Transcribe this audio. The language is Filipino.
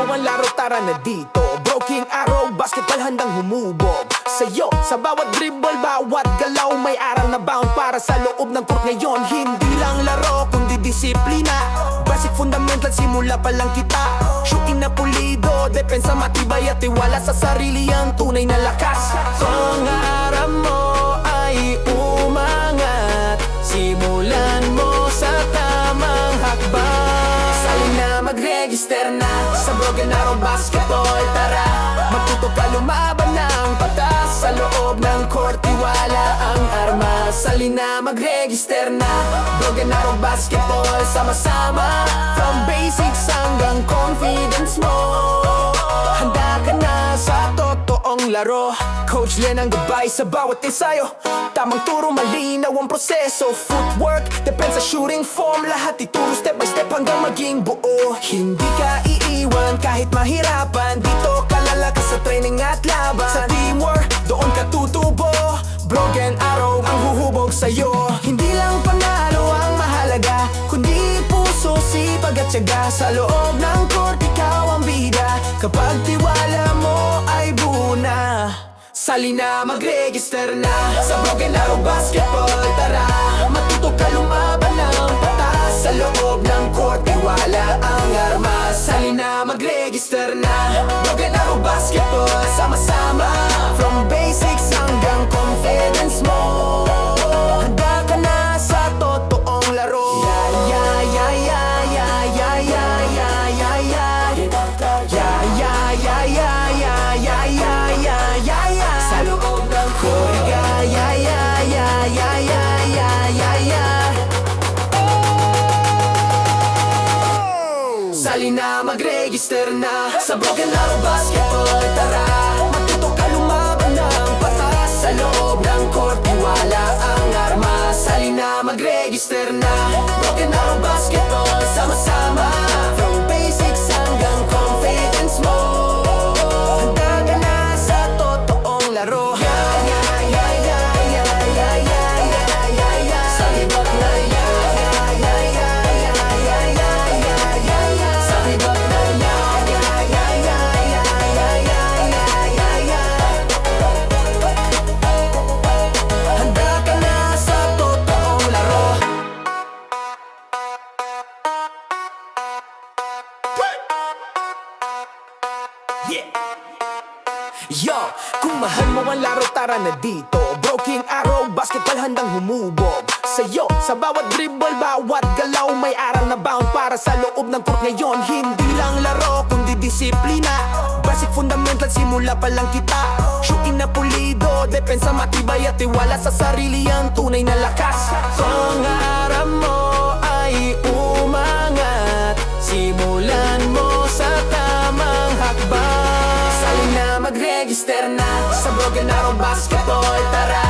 mo ang laro, tara na dito. Broking arrow, basketball handang humubog sa'yo. Sa bawat dribble, bawat galaw, may aral na bound para sa loob ng court ngayon. Hindi lang laro, kundi disiplina. Basic fundamental, simula pa lang kita. Shooting na pulido, depensa matibay at tiwala sa sarili ang tunay na lakas. Pangarap mo ay umangat, simulan mo sa tamang hakbang. Salin na, mag-register na sa Broken Arrow Basketball. Tara, magtuto ka, lumaban ng patas. Sa loob ng court, tiwala ang armas. Salin na, mag-register na Broken Arrow Basketball. Sama-sama, from basics hanggang confidence mo. Handa ka na sa totoong laro. Coach Len ang gabay sa bawat ensayo. Tamang turo, malinaw ang proseso. Footwork, depensa, shooting form, lahat ituro step by step hanggang maging buo. Hindi ka iiwan kahit mahirapan. Dito ka lalakas sa training at laban. Sa teamwork, doon ka tutubo. Broken Arrow ang huhubog sa'yo. Hindi lang panalo ang mahalaga, kundi puso, sipag at tiyaga. Sa loob ng court, ikaw ang bida. Kapag tiwala mo ay buo na. Sali na, mag-register na sa Broken Arrow Basketball. Tara, matuto ka, lumaban ng patas. Sa loob ng court, tiwala ang armas. Sali na, mag-register na Broken Arrow Basketball. Sama-sama, from basics hanggang confidence mo. Handa ka na sa totoong laro. Sa loob ng court, sali na, mag-register na sa Broken Arrow Basketball. Tara, matuto ka, lumaban ng patas. Sa loob ng court, tiwala ang armas. Sali na, mag-register na Broken Arrow Basketball. Sama-sama, from basics hanggang confidence mo. Handa ka na sa totoong laro. Yo, kung mahal mo ang laro, tara na dito. Broking Arrow, basketball handang humubog sa'yo. Sa bawat dribble, bawat galaw, may aral na bound para sa loob ng court ngayon. Hindi lang laro, kundi disiplina. Basic fundamental, simula pa lang kita. Shooting na pulido, depensa matibay at tiwala sa sarili ang tunay na lakas. Pangarap mo ay umangat, simulan mo sa tamang hakbang. Sali na, mag-register na sa Broken Arrow Basketball. Tara,